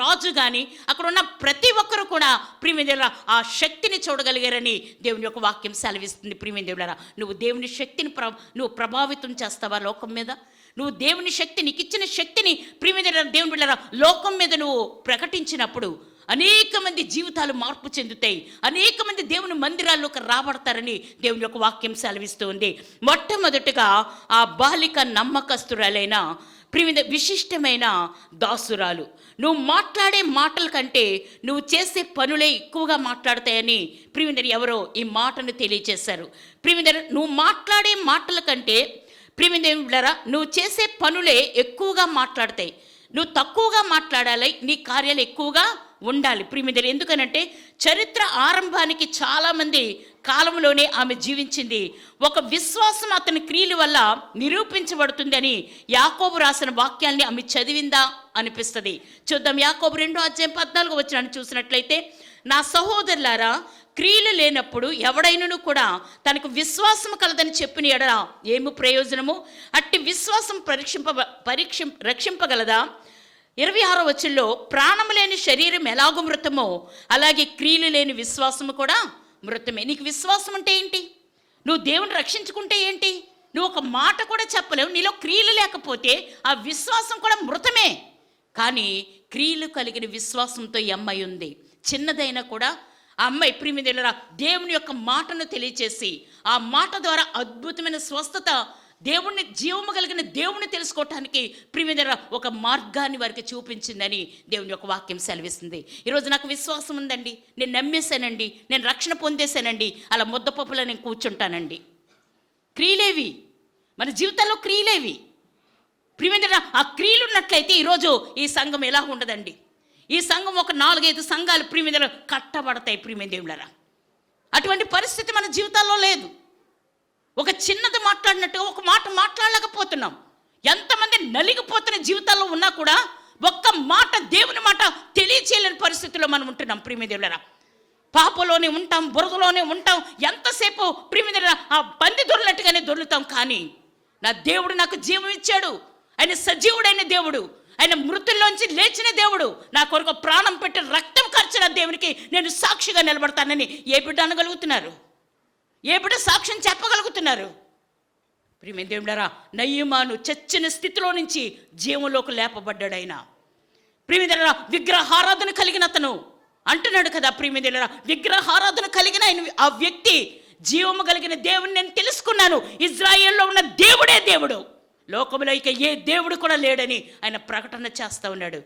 రాజు కానీ అక్కడ ఉన్న ప్రతి ఒక్కరు కూడా ప్రియమిత్రులారా ఆ శక్తిని చూడగలిగారని దేవుని యొక్క వాక్యం సెలవిస్తుంది. ప్రియమిత్రులారా, నువ్వు దేవుని శక్తిని నువ్వు ప్రభావితం చేస్తావా లోకం మీద? నువ్వు దేవుని శక్తి, నీకు ఇచ్చిన శక్తిని ప్రియమిత్రులారా దేవుని బిడ్డలారా లోకం మీద నువ్వు ప్రకటించినప్పుడు అనేక మంది జీవితాలు మార్పు చెందుతాయి, అనేక మంది దేవుని మందిరాల్లోకి రాబడతారని దేవుని యొక్క వాక్యం సెలవిస్తూ ఉంది. మొట్టమొదటిగా ఆ బాలిక నమ్మకస్తురాలైన విశిష్టమైన దాసురాలు. నువ్వు మాట్లాడే మాటల కంటే నువ్వు చేసే పనులే ఎక్కువగా మాట్లాడతాయని ప్రియమిత్రులు ఎవరో ఈ మాటను తెలియచేశారు. ప్రియమిత్రులు, నువ్వు మాట్లాడే మాటల కంటే ప్రియమిత్రులారా నువ్వు చేసే పనులే ఎక్కువగా మాట్లాడతాయి. నువ్వు తక్కువగా మాట్లాడాలి, నీ కార్యాలు ఎక్కువగా ఉండాలి. ప్రియమిత్రులు, ఎందుకనంటే చరిత్ర ఆరంభానికి చాలామంది కాలంలోనే ఆమె జీవించింది. ఒక విశ్వాసం అతని క్రియల వల్ల నిరూపించబడుతుందని యాకోబు రాసిన వాక్యాల్ని ఆమె చదివిందా అనిపిస్తుంది. చూద్దాం. యాకోబు 2:14 చూసినట్లయితే, నా సహోదరులారా, క్రియలు లేనప్పుడు ఎవడైనను కూడా తనకు విశ్వాసం కలదని చెప్పిన ఎడల ఏమి ప్రయోజనము? అట్టి విశ్వాసం రక్షింపగలదా? 26వ వచనంలో, ప్రాణము లేని శరీరం ఎలాగో మృతమో అలాగే క్రియలు లేని విశ్వాసము కూడా మృతమే. నీకు విశ్వాసం అంటే ఏంటి? నువ్వు దేవుని రక్షించుకుంటే ఏంటి? నువ్వు ఒక మాట కూడా చెప్పలేవు. నీలో క్రియలు లేకపోతే ఆ విశ్వాసం కూడా మృతమే. కానీ క్రియలు కలిగిన విశ్వాసంతో ఈ అమ్మాయి ఉంది. చిన్నదైనా కూడా ఆ అమ్మాయి ప్రియమిత్రులారా దేవుని యొక్క మాటను తెలియచేసి ఆ మాట ద్వారా అద్భుతమైన స్వస్థత, దేవుణ్ణి, జీవము కలిగిన దేవుణ్ణి తెలుసుకోవటానికి ప్రియమిత్రులారా ఒక మార్గాన్ని వారికి చూపించిందని దేవుని యొక్క వాక్యం సెలవిస్తుంది. ఈరోజు నాకు విశ్వాసం ఉందండి, నేను నమ్మేశానండి, నేను రక్షణ పొందేశానండి, అలా ముద్దపప్పులో నేను కూర్చుంటానండి. క్రియలేవి మన జీవితంలో, క్రియలేవి ప్రియమిత్రులారా. ఆ క్రియలు ఉన్నట్లయితే ఈరోజు ఈ సంఘం ఎలా ఉండదండి? ఈ సంఘం ఒక 4-5 సంఘాలు ప్రియమిత్రులారా కట్టబడతాయి. ప్రియమిత్రులారా, అటువంటి పరిస్థితి మన జీవితాల్లో లేదు. ఒక చిన్నది మాట్లాడినట్టు ఒక మాట మాట్లాడలేకపోతున్నాం. ఎంతమంది నలిగిపోతున్న జీవితాల్లో ఉన్నా కూడా ఒక్క మాట, దేవుని మాట తెలియచేయలేని పరిస్థితుల్లో మనం ఉంటున్నాం. ప్రియమిత్రులారా, పాపలోనే ఉంటాం, బురదలోనే ఉంటాం. ఎంతసేపు ప్రియమిత్రులారా ఆ బంది దొర్లినట్టుగానే దొర్లుతాం. కానీ నా దేవుడు నాకు జీవం ఇచ్చాడు, ఆయన సజీవుడైన దేవుడు, ఆయన మృతుల్లోంచి లేచిన దేవుడు, నా కొరకు ప్రాణం పెట్టి రక్తం ఖర్చిన దేవునికి నేను సాక్షిగా నిలబడతానని ఏ బిడ్డ అనగలుగుతున్నారు? ఏ బిడ్డ సాక్ష్యం చెప్పగలుగుతున్నారు? ప్రియమిత్రులారా, నయమాను చచ్చిన స్థితిలో నుంచి జీవంలోకి లేపబడ్డాడు. ఆయన ప్రియమిత్రులారా విగ్రహారాధన కలిగిన అతను అంటున్నాడు కదా. ప్రియమిత్రులారా, విగ్రహారాధన కలిగిన ఆ వ్యక్తి జీవము కలిగిన దేవుని నేను తెలుసుకున్నాను, ఇజ్రాయేల్లో ఉన్న దేవుడే దేవుడు, లోకంలో ఇక ఏ దేవుడు కూడా లేడని ఆయన ప్రకటన చేస్తూ ఉన్నాడు.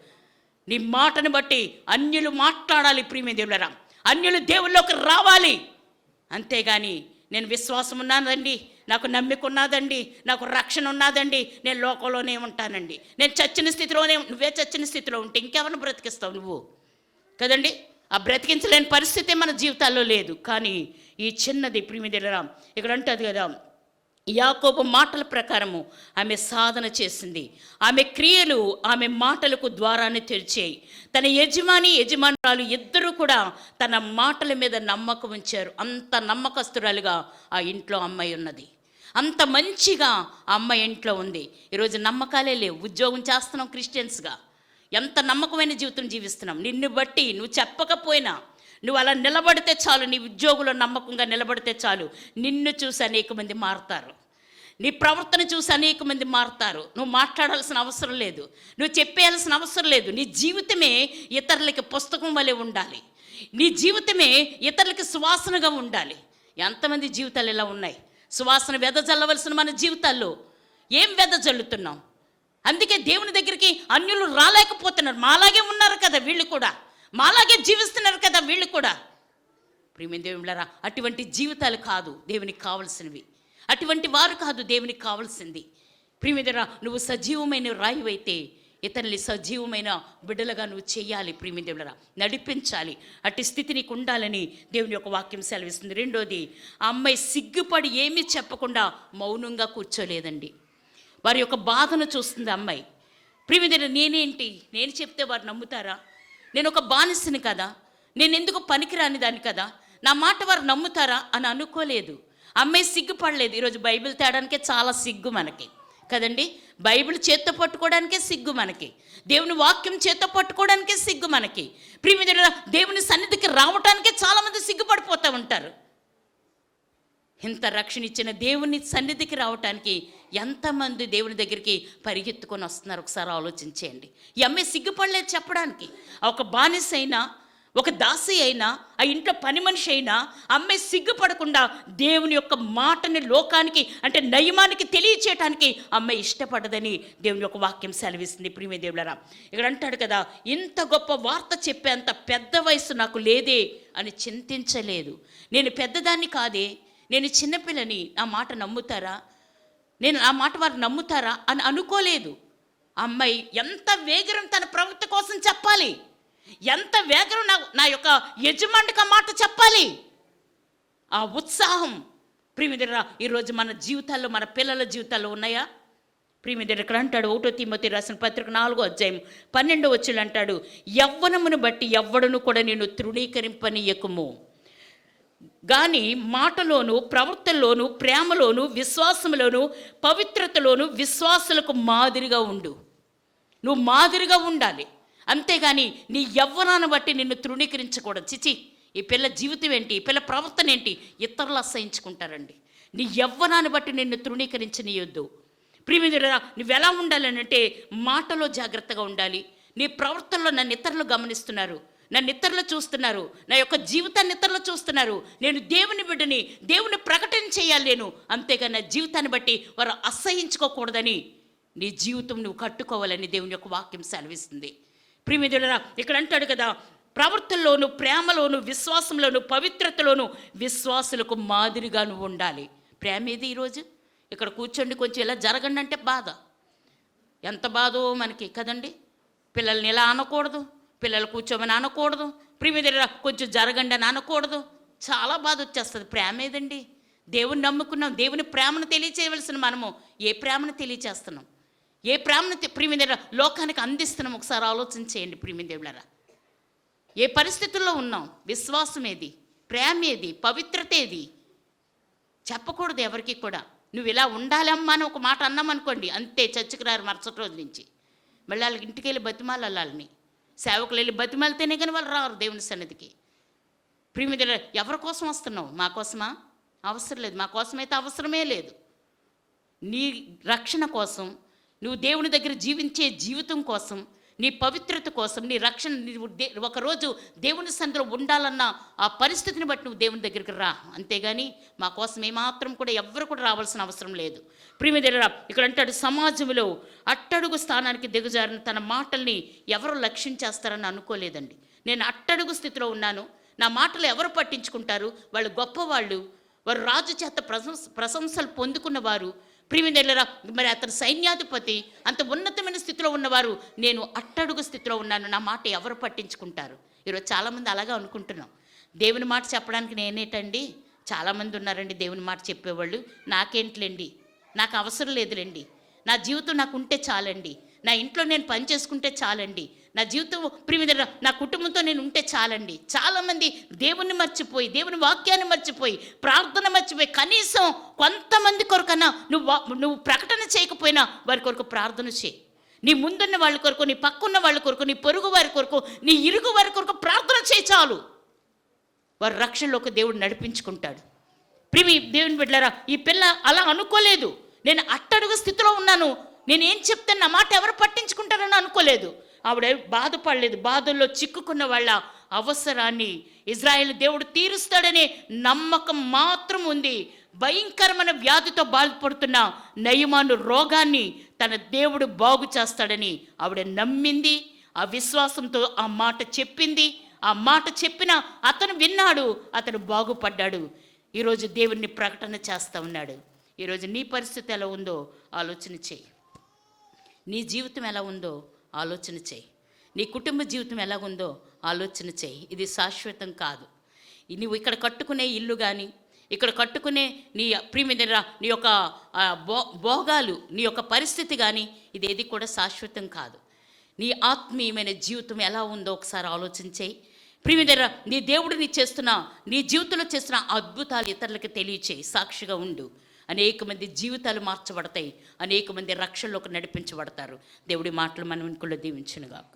నీ మాటను బట్టి అన్యులు మాట్లాడాలి. ప్రియమిత్రులారా, అన్యులు దేవుల్లోకి రావాలి. అంతేగాని నేను విశ్వాసం ఉన్నానండి, నాకు నమ్మిక ఉన్నదండి, నాకు రక్షణ ఉన్నదండి, నేను లోకంలోనే ఉంటానండి, నేను చచ్చిన స్థితిలోనే, నువ్వే చచ్చిన స్థితిలో ఉంటే ఇంకెవరిని బ్రతికిస్తావు నువ్వు? కదండి, ఆ బ్రతికించలేని పరిస్థితి మన జీవితాల్లో లేదు. కానీ ఈ చిన్నది ప్రియమిత్రులారా ఇక్కడ అంటది కదా, యాకోబు మాటల ప్రకారము ఆమె సాధన చేసింది. ఆమె క్రియలు ఆమె మాటలకు ద్వారాన్ని తెరిచాయి. తన యజమానురాలు ఇద్దరూ కూడా తన మాటల మీద నమ్మకం ఉంచారు. అంత నమ్మకస్తురాలుగా ఆ ఇంట్లో అమ్మాయి ఉన్నది. అంత మంచిగా ఆ అమ్మాయి ఇంట్లో ఉంది. ఈరోజు నమ్మకాలే లేవు. ఉద్యోగం చేస్తున్నాం క్రిస్టియన్స్గా, ఎంత నమ్మకమైన జీవితం జీవిస్తున్నాం. నిన్ను బట్టి నువ్వు చెప్పకపోయినా, నువ్వు అలా నిలబడితే చాలు, నీ ఉద్యోగులు నమ్మకంగా నిలబడితే చాలు, నిన్ను చూసి అనేక మంది మారుతారు. నీ ప్రవర్తన చూసి అనేక మంది మారుతారు. నువ్వు మాట్లాడాల్సిన అవసరం లేదు, నువ్వు చెప్పేయాల్సిన అవసరం లేదు. నీ జీవితమే ఇతరులకి పుస్తకం వలె ఉండాలి. నీ జీవితమే ఇతరులకి సువాసనగా ఉండాలి. ఎంతమంది జీవితాలు ఇలా ఉన్నాయి? సువాసన వెదజల్లవలసిన మన జీవితాల్లో ఏం వెదజల్లుతున్నాం? అందుకే దేవుని దగ్గరికి అన్యులు రాలేకపోతున్నారు. మాలాగే ఉన్నారు కదా వీళ్ళు కూడా, మాలాగే జీవిస్తున్నారు కదా వీళ్ళు కూడా. ప్రియమైన దేవుళ్ళారా, అటువంటి జీవితాలు కాదు దేవునికి కావాల్సినవి, అటువంటి వారు కాదు దేవునికి కావాల్సింది. ప్రియమైన నువ్వు సజీవమైన రాయివైతే ఇతరుల్ని సజీవమైన బిడ్డలుగా నువ్వు చేయాలి. ప్రియమైన దేవుళ్ళారా, నడిపించాలి. అట్టి స్థితి నీకు ఉండాలని దేవుని యొక్క వాక్యం సెలవిస్తుంది. రెండోది, ఆ అమ్మాయి సిగ్గుపడి ఏమీ చెప్పకుండా మౌనంగా కూర్చోలేదండి. వారి యొక్క బాధను చూస్తుంది అమ్మాయి. ప్రియమైన నేనేంటి, నేను చెప్తే వారు నమ్ముతారా? నేను ఒక బానిసని కదా, నేను ఎందుకు పనికిరాని దాన్ని కదా, నా మాట వారు నమ్ముతారా అని అనుకోలేదు. అమ్మాయి సిగ్గుపడలేదు. ఈరోజు బైబిల్ తేడానికే చాలా సిగ్గు మనకి కదండి. బైబిల్ చేత్తో పట్టుకోవడానికే సిగ్గు మనకి, దేవుని వాక్యం చేత్తో పట్టుకోవడానికే సిగ్గు మనకి. ప్రియమైన దేవుని సన్నిధికి రావటానికే చాలామంది సిగ్గుపడిపోతూ ఉంటారు. ఇంత రక్షణ ఇచ్చిన దేవుని సన్నిధికి రావటానికి ఎంతమంది దేవుని దగ్గరికి పరిగెత్తుకొని వస్తున్నారు? ఒకసారి ఆలోచించేయండి. ఈ అమ్మాయి సిగ్గుపడలేదు చెప్పడానికి. ఒక బానిస అయినా, ఒక దాసి అయినా, ఆ ఇంట్లో పని మనిషి అయినా అమ్మాయి సిగ్గుపడకుండా దేవుని యొక్క మాటని లోకానికి అంటే నయమానికి తెలియచేయటానికి అమ్మాయి ఇష్టపడదని దేవుని యొక్క వాక్యం సెలవిస్తుంది. ప్రియమైన దేవుళ్ళారా, ఇక్కడ అంటాడు కదా, ఇంత గొప్ప వార్త చెప్పేంత పెద్ద వయసు నాకు లేదే అని చింతించలేదు. నేను పెద్దదాన్ని కాదే, నేను చిన్నపిల్లని, నా మాట నమ్ముతారా, నేను ఆ మాట వారు నమ్ముతారా అని అనుకోలేదు. అమ్మాయి ఎంత వేగరం తన ప్రవక్త కోసం చెప్పాలి, ఎంత వేగరం నా యొక్క యజమానికి ఆ మాట చెప్పాలి. ఆ ఉత్సాహం ప్రియమిత్రులారా ఈరోజు మన జీవితాల్లో, మన పిల్లల జీవితాల్లో ఉన్నాయా? ప్రియమిత్రుడు ఇక్కడ అంటాడు, 1 తిమోతి రాసిన పత్రిక 4వ అధ్యాయం 12వ వచనం అంటాడు, యవ్వనమును బట్టి ఎవ్వడును కూడా నేను తృణీకరింపనీయకుము, కానీ మాటలోను, ప్రవర్తనలోను, ప్రేమలోను, విశ్వాసంలోను, పవిత్రతలోను విశ్వాసులకు మాదిరిగా ఉండు. నువ్వు మాదిరిగా ఉండాలి, అంతేగాని నీ యవ్వనాన్ని బట్టి నిన్ను తృణీకరించకూడదు. చిచి, ఈ పిల్ల జీవితం ఏంటి, ఈ పిల్ల ప్రవర్తన ఏంటి, ఇతరులు అసహించుకుంటారండి. నీ యవ్వనాన్ని బట్టి నిన్ను తృణీకరించనీయొద్దు. ప్రియమిత్రులారా, నువ్వు ఎలా ఉండాలనంటే మాటలో జాగ్రత్తగా ఉండాలి. నీ ప్రవర్తనలో నన్ను ఇతరులు గమనిస్తున్నారు, నన్ను ఇతరులు చూస్తున్నారు, నా యొక్క జీవితాన్ని ఇతరులు చూస్తున్నారు, నేను దేవుని బిడ్డని, దేవుని ప్రకటన చేయాలి నేను, అంతేగా నా జీవితాన్ని బట్టి వారు అసహించుకోకూడదని నీ జీవితం నువ్వు కట్టుకోవాలని దేవుని యొక్క వాక్యం సెలవిస్తుంది. ప్రియమిత్రులారా ఇక్కడ అంటాడు కదా, ప్రవర్తనలోను, ప్రేమలోను, విశ్వాసంలోను, పవిత్రతలోను విశ్వాసులకు మాదిరిగా నువ్వు ఉండాలి. ప్రేమ ఏది? ఈరోజు ఇక్కడ కూర్చోండి, కొంచెం ఇలా జరగండి అంటే బాధ, ఎంత బాధో మనకి కదండి. పిల్లల్ని ఇలా అనకూడదు, పిల్లలు కూర్చోమని అనకూడదు, ప్రియమిత్రులారా కొంచెం జరగండి అని అనకూడదు, చాలా బాధ వచ్చేస్తుంది. ప్రేమ ఏదండి? దేవుని నమ్ముకున్నాం, దేవుని ప్రేమను తెలియచేయవలసిన మనము ఏ ప్రేమను తెలియచేస్తున్నాం, ఏ ప్రేమను ప్రియమిత్రులారా లోకానికి అందిస్తున్నాం? ఒకసారి ఆలోచన చేయండి ప్రియమిత్రులారా. ఏ పరిస్థితుల్లో ఉన్నాం? విశ్వాసం ఏది, ప్రేమ ఏది, పవిత్రత ఏది? చెప్పకూడదు ఎవరికి కూడా. నువ్వు ఇలా ఉండాలమ్మా అని ఒక మాట అన్నామనుకోండి, అంతే, చర్చికి రారు మరుసటి రోజు నుంచి. మళ్ళీ వాళ్ళకి ఇంటికి వెళ్ళి బతిమాలని, సేవకులు వెళ్ళి బతిమాలితేనే కానీ వాళ్ళు రారు దేవుని సన్నిధికి. ప్రియమిత్రులారా ఎవరి కోసం వస్తున్నావు? మా కోసమా? అవసరం లేదు, మా కోసమైతే అవసరమే లేదు. నీ రక్షణ కోసం, నువ్వు దేవుని దగ్గర జీవించే జీవితం కోసం, నీ పవిత్రత కోసం, నీ రక్షణ, నువ్వు ఒకరోజు దేవుని సన్నిధిలో ఉండాలన్న ఆ పరిస్థితిని బట్టి నువ్వు దేవుని దగ్గరికి రా, అంతేగాని మా కోసం ఏమాత్రం కూడా ఎవ్వరు కూడా రావాల్సిన అవసరం లేదు. ప్రియమిత్రులారా ఇక్కడ అంటాడు, సమాజంలో అట్టడుగు స్థానానికి దిగజారిన తన మాటల్ని ఎవరు లక్ష్యం చేస్తారని అనుకోలేదండి. నేను అట్టడుగు స్థితిలో ఉన్నాను, నా మాటలు ఎవరు పట్టించుకుంటారు? వాళ్ళు గొప్పవాళ్ళు, వారు రాజు చేత ప్రశంసలు పొందుకున్నవారు. ప్రియమిత్రులారా మరి అతను సైన్యాధిపతి, అంత ఉన్నతమైన స్థితిలో ఉన్నవారు, నేను అట్టడుగు స్థితిలో ఉన్నాను, నా మాట ఎవరు పట్టించుకుంటారు? ఈరోజు చాలామంది అలాగా అనుకుంటున్నాం. దేవుని మాట చెప్పడానికి నేనేటండి, చాలామంది ఉన్నారండి దేవుని మాట చెప్పేవాళ్ళు, నాకేంట్లేండి, నాకు అవసరం లేదులేండి, నా జీవితం నాకు ఉంటే చాలండి, నా ఇంట్లో నేను పని చేసుకుంటే చాలండి, నా జీవితం ప్రియమిత్రులారా నా కుటుంబంతో నేను ఉంటే చాలండి. చాలామంది దేవుని మర్చిపోయి, దేవుని వాక్యాన్ని మర్చిపోయి, ప్రార్థన మర్చిపోయి, కనీసం కొంతమంది కొరకన్నా నువ్వు ప్రకటన చేయకపోయినా వారి కొరకు ప్రార్థన చేయి. నీ ముందున్న వాళ్ళ కొరకు, నీ పక్కన్న వాళ్ళ కొరకు, నీ పొరుగు వారి కొరకు, నీ ఇరుగు వారి కొరకు ప్రార్థన చేయి చాలు. వారి రక్షణలోకి దేవుడు నడిపించుకుంటాడు. దేవుని బిడ్డలారా ఈ పిల్ల అలా అనుకోలేదు. నేను అట్టడుగు స్థితిలో ఉన్నాను, నేనేం చెప్తే నా మాట ఎవరు పట్టించుకుంటారని అనుకోలేదు. ఆవిడ బాధపడలేదు. బాధల్లో చిక్కుకున్న వాళ్ళ అవసరాన్ని ఇజ్రాయేల్ దేవుడు తీరుస్తాడనే నమ్మకం మాత్రం ఉంది. భయంకరమైన వ్యాధితో బాధపడుతున్న నయమాను రోగాన్ని తన దేవుడు బాగు చేస్తాడని ఆవిడ నమ్మింది. ఆ విశ్వాసంతో ఆ మాట చెప్పింది. ఆ మాట చెప్పిన అతను విన్నాడు, అతను బాగుపడ్డాడు. ఈరోజు దేవుణ్ణి ప్రకటన చేస్తూ ఉన్నాడు. ఈరోజు నీ పరిస్థితి ఎలా ఉందో ఆలోచన చేయి. నీ జీవితం ఎలా ఉందో ఆలోచన చేయి. నీ కుటుంబ జీవితం ఎలా ఉందో ఆలోచన చేయి. ఇది శాశ్వతం కాదు. నువ్వు ఇక్కడ కట్టుకునే ఇల్లు కానీ, ఇక్కడ కట్టుకునే నీ ప్రియమైన నీ యొక్క భోగాలు, నీ యొక్క పరిస్థితి కానీ, ఇదేది కూడా శాశ్వతం కాదు. నీ ఆత్మీయమైన జీవితం ఎలా ఉందో ఒకసారి ఆలోచన చేయి. ప్రియమైన నీ దేవుడు నీ జీవితంలో చేస్తున్న అద్భుతాలు ఇతరులకు తెలియచేయి, సాక్షిగా ఉండు. అనేక మంది జీవితాలు మార్చబడతాయి, అనేక మంది రక్షణలోకి నడిపించబడతారు. దేవుడి మాటలు మనం ఇంట్లో దీవించునుగాక.